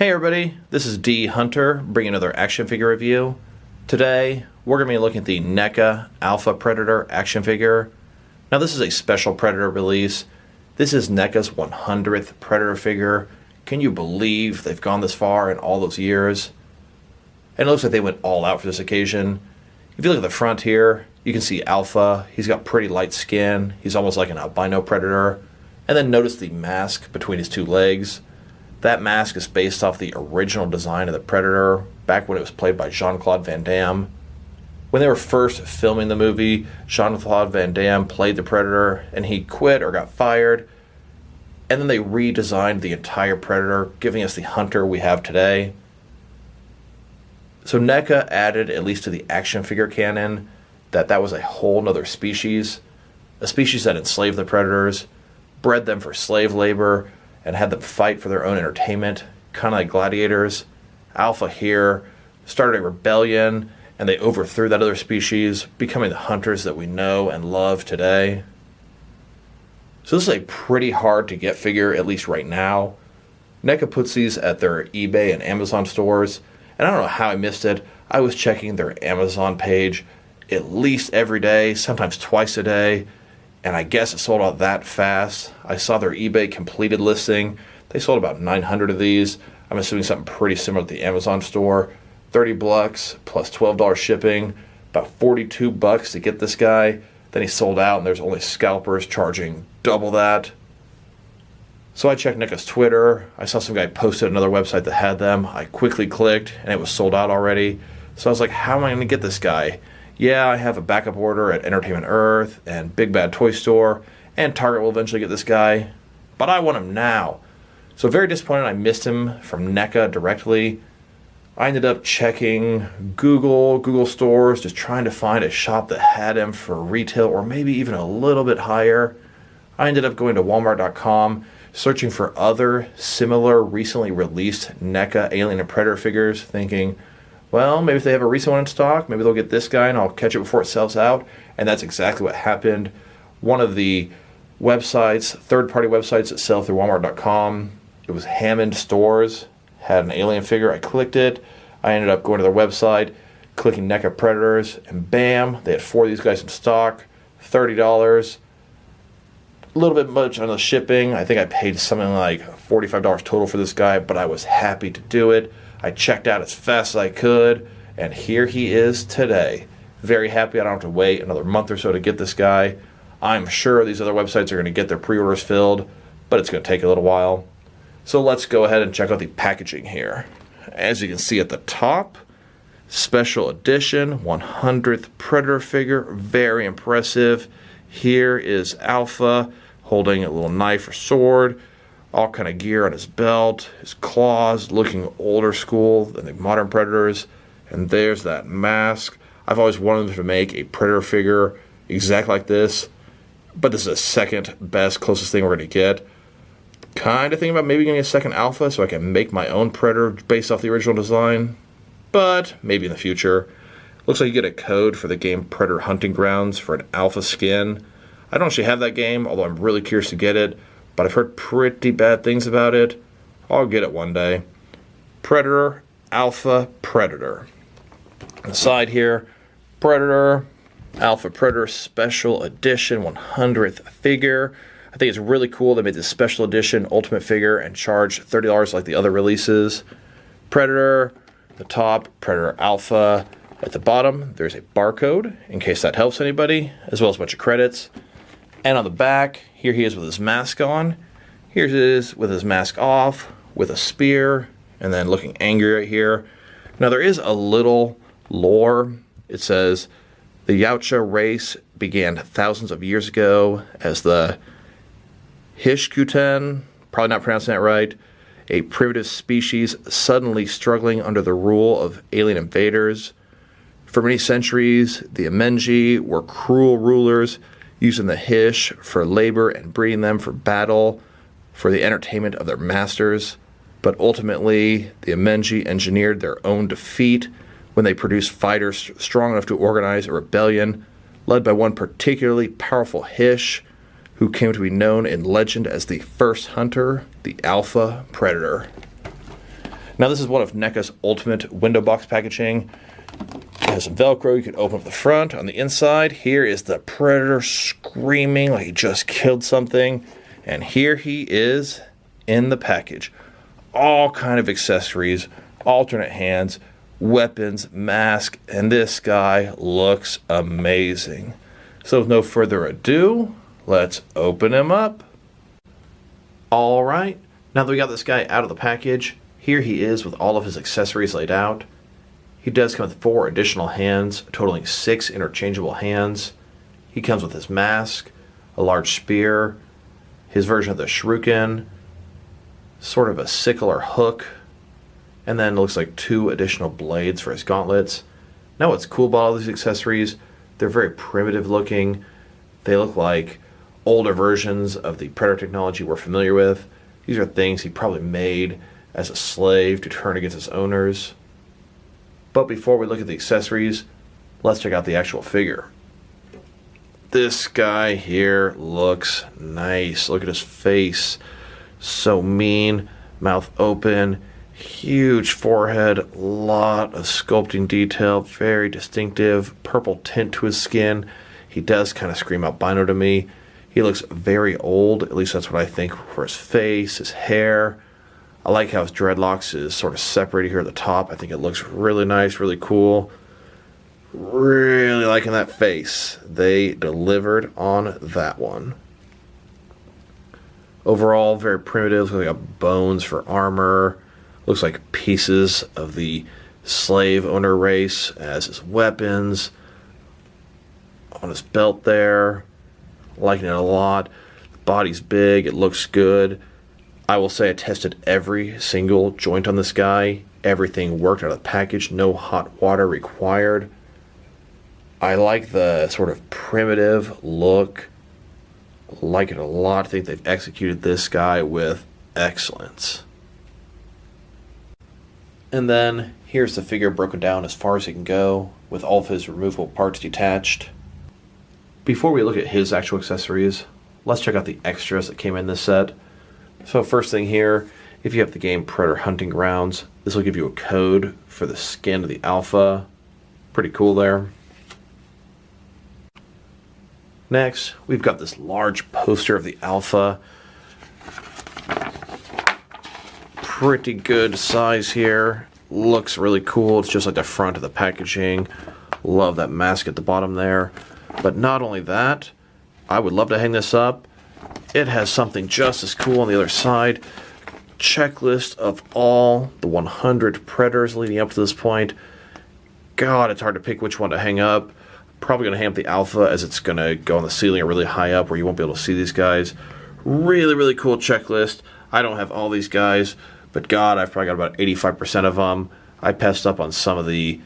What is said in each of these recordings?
Hey everybody, this is D Hunter bringing another action figure review. Today we're going to be looking at the NECA Alpha Predator action figure. Now this is a special Predator release. This is NECA's 100th Predator figure. Can you believe they've gone this far in all those years? And it looks like they went all out for this occasion. If you look at the front here, you can see Alpha. He's got pretty light skin. He's almost like an albino predator. And then notice the mask between his two legs. That mask is based off the original design of the Predator back when it was played by Jean-Claude Van Damme. When they were first filming the movie, Jean-Claude Van Damme played the Predator and he quit or got fired. And then they redesigned the entire Predator, giving us the Hunter we have today. So NECA added, at least to the action figure canon, that was a whole nother species. A species that enslaved the Predators, bred them for slave labor, and had them fight for their own entertainment, kind of like gladiators. Alpha here started a rebellion, and they overthrew that other species, becoming the hunters that we know and love today. So this is a pretty hard to get figure, at least right now. NECA puts these at their eBay and Amazon stores, and I don't know how I missed it. I was checking their Amazon page at least every day, sometimes twice a day, and I guess it sold out that fast. I saw their eBay completed listing. They sold about 900 of these. I'm assuming something pretty similar at the Amazon store. $30 plus $12 shipping, about $42 to get this guy. Then he sold out, and there's only scalpers charging double that. So I checked NECA's Twitter. I saw some guy posted another website that had them. I quickly clicked, and it was sold out already. So I was like, how am I going to get this guy? Yeah, I have a backup order at Entertainment Earth and Big Bad Toy Store, and Target will eventually get this guy, but I want him now. So very disappointed I missed him from NECA directly. I ended up checking Google stores, just trying to find a shop that had him for retail or maybe even a little bit higher. I ended up going to Walmart.com, searching for other similar recently released NECA Alien and Predator figures, thinking, well, maybe if they have a recent one in stock, maybe they'll get this guy and I'll catch it before it sells out. And that's exactly what happened. One of the websites, third-party websites that sell through Walmart.com, it was Hammond Stores, had an alien figure. I clicked it. I ended up going to their website, clicking NECA Predators, and bam, they had 4 of these guys in stock, $30. A little bit much on the shipping. I think I paid something like $45 total for this guy, but I was happy to do it. I checked out as fast as I could, and here he is today. Very happy I don't have to wait another month or so to get this guy. I'm sure these other websites are going to get their pre-orders filled, but it's going to take a little while. So let's go ahead and check out the packaging here. As you can see at the top, special edition, 100th Predator figure, very impressive. Here is Alpha holding a little knife or sword, all kind of gear on his belt, his claws looking older school than the modern Predators, and there's that mask. I've always wanted to make a Predator figure exactly like this, but this is the second best, closest thing we're going to get. Kind of thinking about maybe getting a second Alpha so I can make my own Predator based off the original design, but maybe in the future. Looks like you get a code for the game Predator Hunting Grounds for an Alpha skin. I don't actually have that game, although I'm really curious to get it, but I've heard pretty bad things about it. I'll get it one day. Predator Alpha Predator. On the side here, Predator Alpha Predator Special Edition 100th figure. I think it's really cool they made this special edition ultimate figure and charged $30 like the other releases. Predator, the top, Predator Alpha. At the bottom, there's a barcode, in case that helps anybody, as well as a bunch of credits. And on the back, here he is with his mask on. Here he is with his mask off, with a spear, and then looking angry right here. Now there is a little lore. It says, the Yautja race began thousands of years ago as the Hishkuten, probably not pronouncing that right, a primitive species suddenly struggling under the rule of alien invaders. For many centuries, the Amenji were cruel rulers, using the Hish for labor and breeding them for battle, for the entertainment of their masters. But ultimately, the Amenji engineered their own defeat when they produced fighters strong enough to organize a rebellion, led by one particularly powerful Hish, who came to be known in legend as the first hunter, the Alpha Predator. Now this is one of NECA's ultimate window box packaging. It has some Velcro. You can open up the front. On the inside, here is the Predator screaming like he just killed something. And here he is in the package. All kind of accessories, alternate hands, weapons, mask, and this guy looks amazing. So with no further ado, let's open him up. All right, now that we got this guy out of the package, here he is with all of his accessories laid out. He does come with 4 additional hands, totaling 6 interchangeable hands. He comes with his mask, a large spear, his version of the shuriken, sort of a sickle or hook, and then it looks like 2 additional blades for his gauntlets. Now what's cool about all these accessories, they're very primitive looking. They look like older versions of the Predator technology we're familiar with. These are things he probably made as a slave to turn against his owners. But before we look at the accessories, let's check out the actual figure. This guy here looks nice. Look at his face. So mean, mouth open, huge forehead, lot of sculpting detail, very distinctive, purple tint to his skin. He does kind of scream albino to me. He looks very old, at least that's what I think, for his face, his hair. I like how his dreadlocks is sort of separated here at the top. I think it looks really nice, really cool. Really liking that face. They delivered on that one. Overall, very primitive. Looks like bones for armor. Looks like pieces of the slave owner race as his weapons. On his belt there. Liking it a lot. The body's big. It looks good. I will say I tested every single joint on this guy. Everything worked out of the package. No hot water required. I like the sort of primitive look. Like it a lot. I think they've executed this guy with excellence. And then here's the figure broken down as far as it can go, with all of his removable parts detached. Before we look at his actual accessories, let's check out the extras that came in this set. So first thing here, if you have the game Predator Hunting Grounds, this will give you a code for the skin of the Alpha. Pretty cool there. Next, we've got this large poster of the Alpha. Pretty good size here. Looks really cool. It's just like the front of the packaging. Love that mask at the bottom there. But not only that, I would love to hang this up. It has something just as cool on the other side. Checklist of all the 100 Predators leading up to this point. God, it's hard to pick which one to hang up. Probably going to hang up the Alpha, as it's going to go on the ceiling or really high up where you won't be able to see these guys. Really, really cool checklist. I don't have all these guys, but God, I've probably got about 85% of them. I passed up on some of the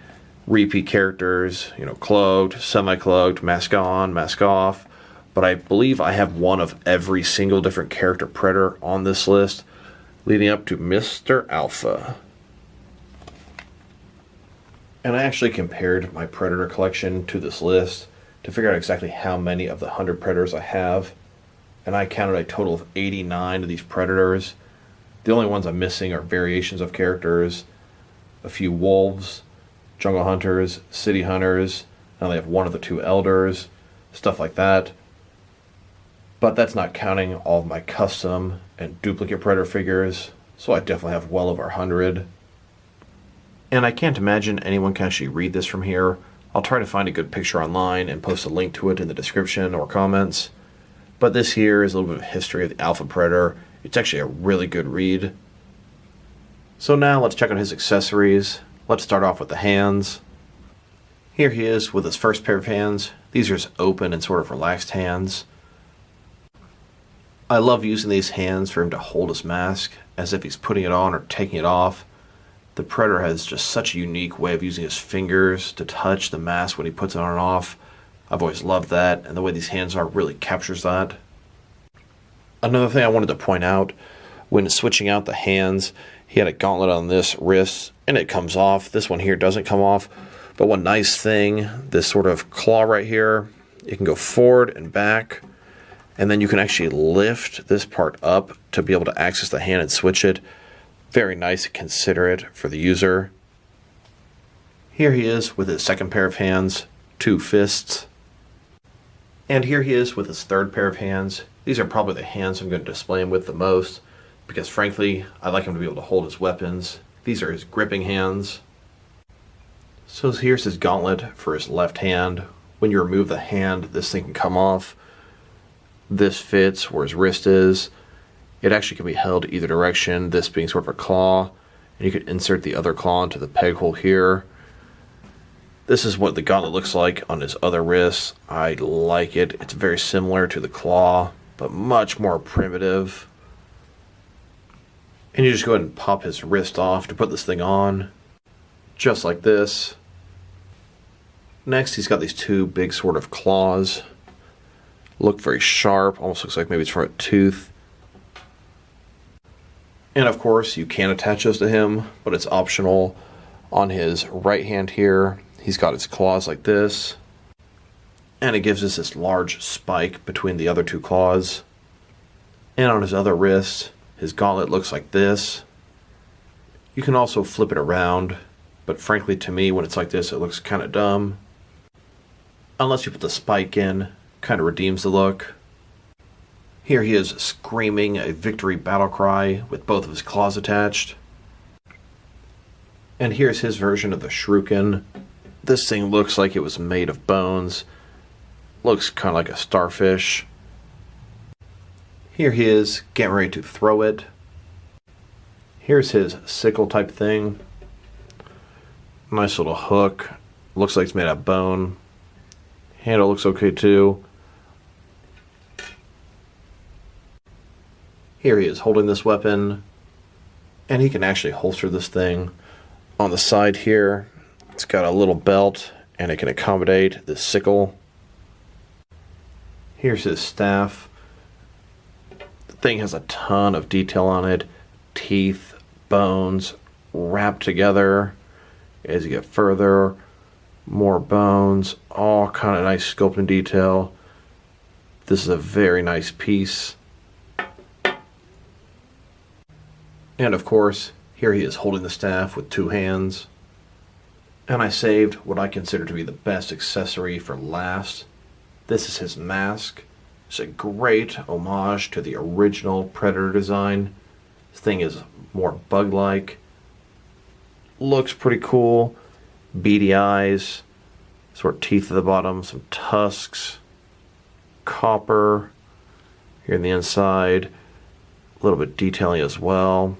repeat characters, cloaked, semi-cloaked, mask on, mask off. But I believe I have one of every single different character Predator on this list, leading up to Mr. Alpha. And I actually compared my Predator collection to this list to figure out exactly how many of the 100 Predators I have. And I counted a total of 89 of these Predators. The only ones I'm missing are variations of characters, a few wolves, jungle hunters, city hunters. I only have one of the 2 elders, stuff like that. But that's not counting all of my custom and duplicate Predator figures, so I definitely have well over 100. And I can't imagine anyone can actually read this from here. I'll try to find a good picture online and post a link to it in the description or comments. But this here is a little bit of history of the Alpha Predator. It's actually a really good read. So now let's check out his accessories. Let's start off with the hands. Here he is with his first pair of hands. These are his open and sort of relaxed hands. I love using these hands for him to hold his mask as if he's putting it on or taking it off. The Predator has just such a unique way of using his fingers to touch the mask when he puts it on and off. I've always loved that, and the way these hands are really captures that. Another thing I wanted to point out, when switching out the hands, he had a gauntlet on this wrist, and it comes off. This one here doesn't come off. But one nice thing, this sort of claw right here, it can go forward and back, and then you can actually lift this part up to be able to access the hand and switch it. Very nice and considerate for the user. Here he is with his second pair of hands, 2 fists. And here he is with his third pair of hands. These are probably the hands I'm going to display him with the most, because frankly, I like him to be able to hold his weapons. These are his gripping hands. So here's his gauntlet for his left hand. When you remove the hand, this thing can come off. This fits where his wrist is. It actually can be held either direction, this being sort of a claw, and you could insert the other claw into the peg hole here. This is what the gauntlet looks like on his other wrist. I like it. It's very similar to the claw, but much more primitive. And you just go ahead and pop his wrist off to put this thing on, just like this. Next, he's got these 2 big sort of claws. Look very sharp, almost looks like maybe it's from a tooth. And of course, you can attach those to him, but it's optional. On his right hand here, he's got his claws like this, and it gives us this large spike between the other 2 claws. And on his other wrist, his gauntlet looks like this. You can also flip it around, but frankly to me, when it's like this, it looks kind of dumb. Unless you put the spike in, kind of redeems the look. Here he is screaming a victory battle cry with both of his claws attached. And here's his version of the shuriken. This thing looks like it was made of bones. Looks kind of like a starfish. Here he is getting ready to throw it. Here's his sickle type thing. Nice little hook. Looks like it's made out of bone. Handle looks okay too. Here he is holding this weapon, and he can actually holster this thing. On the side here, it's got a little belt, and it can accommodate this sickle. Here's his staff. The thing has a ton of detail on it. Teeth, bones, wrapped together. As you get further, more bones, all kind of nice sculpt and detail. This is a very nice piece. And of course, here he is holding the staff with 2 hands. And I saved what I consider to be the best accessory for last. This is his mask. It's a great homage to the original Predator design. This thing is more bug-like. Looks pretty cool. Beady eyes, sort of teeth at the bottom, some tusks, copper here on the inside, a little bit detailing as well.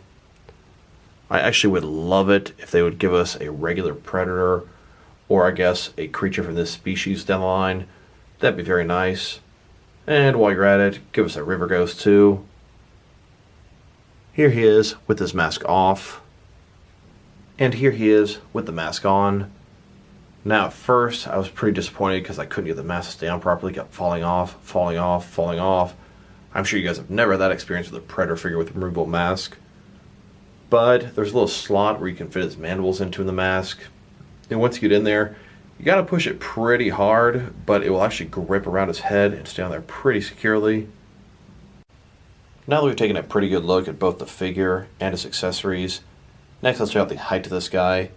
I actually would love it if they would give us a regular Predator, or I guess a creature from this species down the line. That'd be very nice. And while you're at it, give us a river ghost too. Here he is with his mask off. And here he is with the mask on. Now at first I was pretty disappointed because I couldn't get the mask down properly. It kept falling off, falling off, falling off. I'm sure you guys have never had that experience with a Predator figure with a removable mask. But there's a little slot where you can fit his mandibles into in the mask. And once you get in there, you got to push it pretty hard, but it will actually grip around his head and stay on there pretty securely. Now that we've taken a pretty good look at both the figure and his accessories, next let's check out the height of this guy.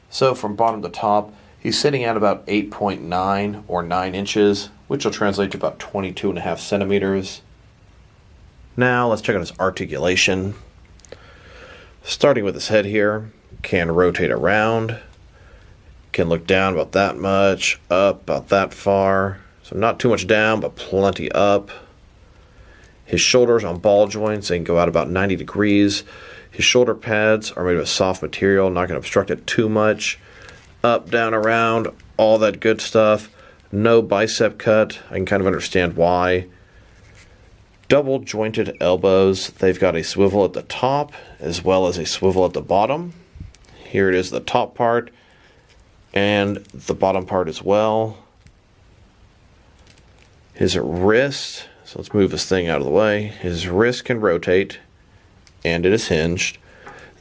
So from bottom to top, he's sitting at about 8.9 or 9 inches, which will translate to about 22.5 centimeters. Now let's check out his articulation. Starting with his head here, can rotate around, can look down about that much, up about that far, so not too much down but plenty up. His shoulders on ball joints, they can go out about 90 degrees. His shoulder pads are made of a soft material, not going to obstruct it too much. Up, down, around, all that good stuff. No bicep cut, I can kind of understand why. Double jointed elbows. They've got a swivel at the top as well as a swivel at the bottom. Here it is, the top part and the bottom part as well. His wrist, so let's move this thing out of the way. His wrist can rotate and it is hinged.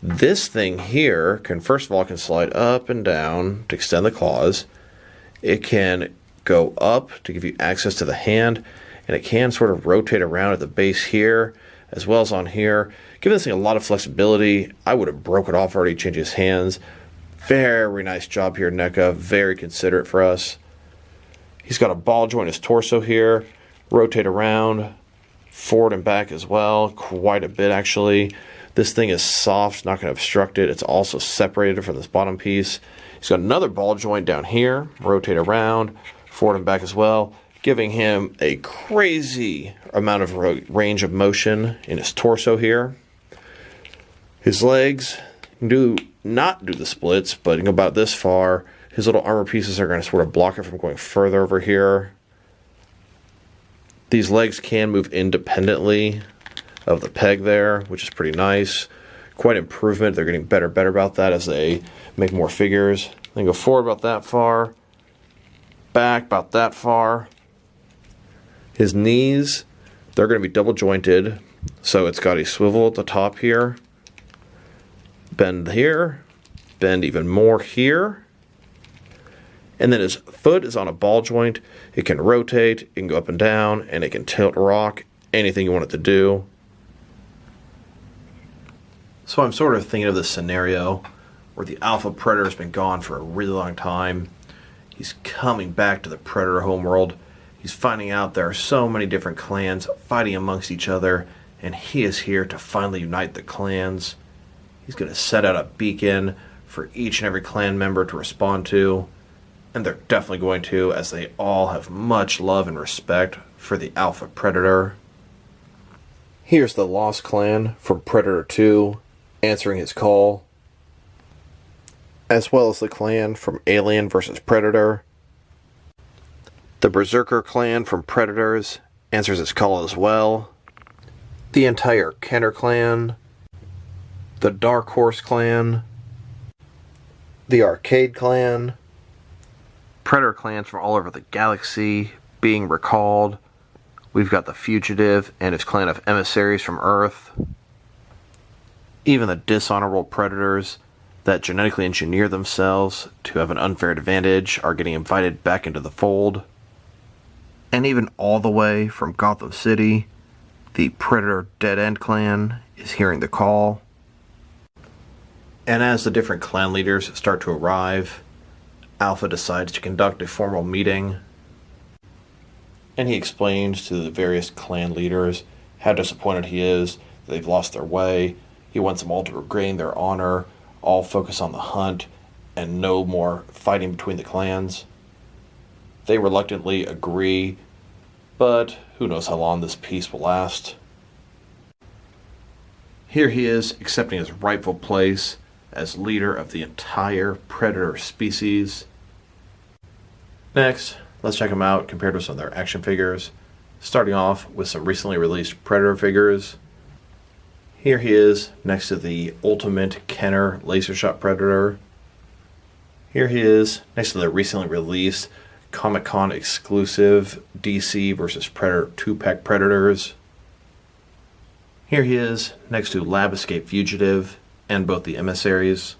This thing here can, first of all, can slide up and down to extend the claws. It can go up to give you access to the hand, and it can sort of rotate around at the base here, as well as on here. Giving this thing a lot of flexibility. I would have broke it off already, changed his hands. Very nice job here, NECA. Very considerate for us. He's got a ball joint in his torso here. Rotate around, forward and back as well. Quite a bit, actually. This thing is soft, not going to obstruct it. It's also separated from this bottom piece. He's got another ball joint down here. Rotate around, forward and back as well, giving him a crazy amount of range of motion in his torso here. His legs not do the splits, but you can go about this far. His little armor pieces are going to sort of block it from going further over here. These legs can move independently of the peg there, which is pretty nice. Quite improvement. They're getting better and better about that as they make more figures. Then go forward about that far. Back about that far. His knees, they're going to be double jointed. So it's got a swivel at the top here. Bend here. Bend even more here. And then his foot is on a ball joint. It can rotate, it can go up and down, and it can tilt rock, anything you want it to do. So I'm sort of thinking of this scenario where the Alpha Predator has been gone for a really long time. He's coming back to the Predator homeworld. He's finding out there are so many different clans fighting amongst each other, and he is here to finally unite the clans. He's going to set out a beacon for each and every clan member to respond to. And they're definitely going to, as they all have much love and respect for the Alpha Predator. Here's the Lost Clan from Predator 2 answering his call, as well as the clan from Alien vs. Predator. The Berserker clan from Predators answers his call as well. The entire Kenner clan. The Dark Horse clan. The Arcade clan. Predator clans from all over the galaxy being recalled. We've got the Fugitive and his clan of emissaries from Earth. Even the dishonorable Predators that genetically engineer themselves to have an unfair advantage are getting invited back into the fold. And even all the way from Gotham City, the Predator Dead End clan is hearing the call. And as the different clan leaders start to arrive, Alpha decides to conduct a formal meeting, and he explains to the various clan leaders how disappointed he is that they've lost their way. He wants them all to regain their honor, all focus on the hunt, and no more fighting between the clans. They reluctantly agree, but who knows how long this peace will last. Here he is, accepting his rightful place as leader of the entire Predator species. Next, let's check him out compared with some of their action figures, starting off with some recently released Predator figures. Here he is next to the Ultimate Kenner Laser Shot Predator. Here he is next to the recently released Comic-Con exclusive DC vs. Predator 2-pack Predators. Here he is next to Lab Escape Fugitive and both the emissaries.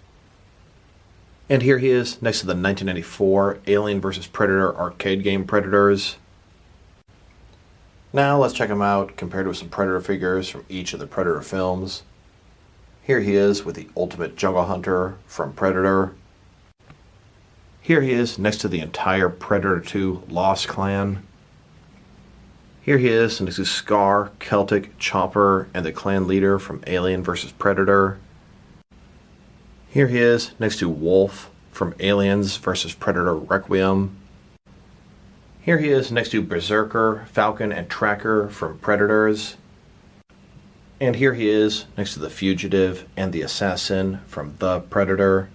And here he is next to the 1994 Alien vs. Predator arcade game Predators. Now let's check him out compared with some Predator figures from each of the Predator films. Here he is with the Ultimate Jungle Hunter from Predator. Here he is next to the entire Predator 2 Lost Clan. Here he is next to Scar, Celtic, Chopper, and the clan leader from Alien vs. Predator. Here he is next to Wolf from Aliens vs. Predator Requiem. Here he is next to Berserker, Falcon, and Tracker from Predators. And here he is next to the Fugitive and the Assassin from The Predator.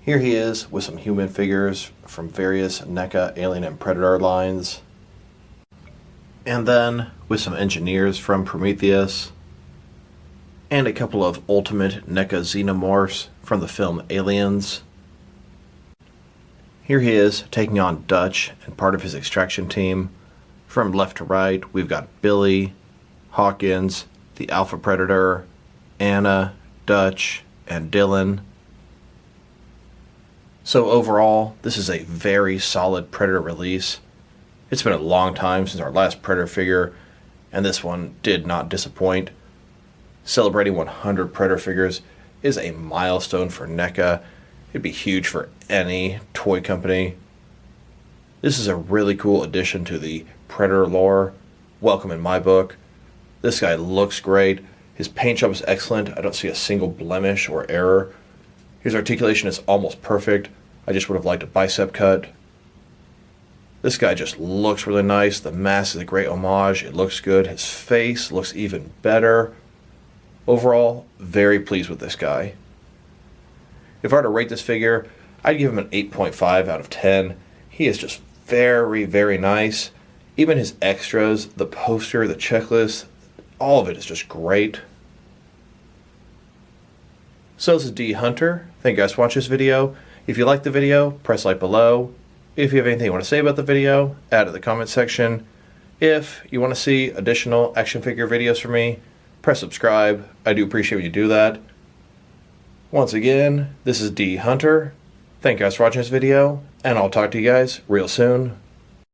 Here he is with some human figures from various NECA Alien and Predator lines. And then with some engineers from Prometheus. And a couple of Ultimate NECA Xenomorphs from the film Aliens. Here he is taking on Dutch and part of his extraction team. From left to right, we've got Billy, Hawkins, the Alpha Predator, Anna, Dutch, and Dylan. So overall, this is a very solid Predator release. It's been a long time since our last Predator figure, and this one did not disappoint. Celebrating 100 Predator figures is a milestone for NECA. It'd be huge for any toy company. This is a really cool addition to the Predator lore. Welcome in my book. This guy looks great. His paint job is excellent. I don't see a single blemish or error. His articulation is almost perfect. I just would have liked a bicep cut. This guy just looks really nice. The mask is a great homage. It looks good. His face looks even better. Overall, very pleased with this guy. If I were to rate this figure, I'd give him an 8.5 out of 10. He is just very, very nice. Even his extras, the poster, the checklist, all of it is just great. So this is D Hunter. Thank you guys for watching this video. If you liked the video, press like below. If you have anything you want to say about the video, add it in the comment section. If you want to see additional action figure videos from me, press subscribe. I do appreciate when you do that. Once again, this is D Hunter. Thank you guys for watching this video, and I'll talk to you guys real soon.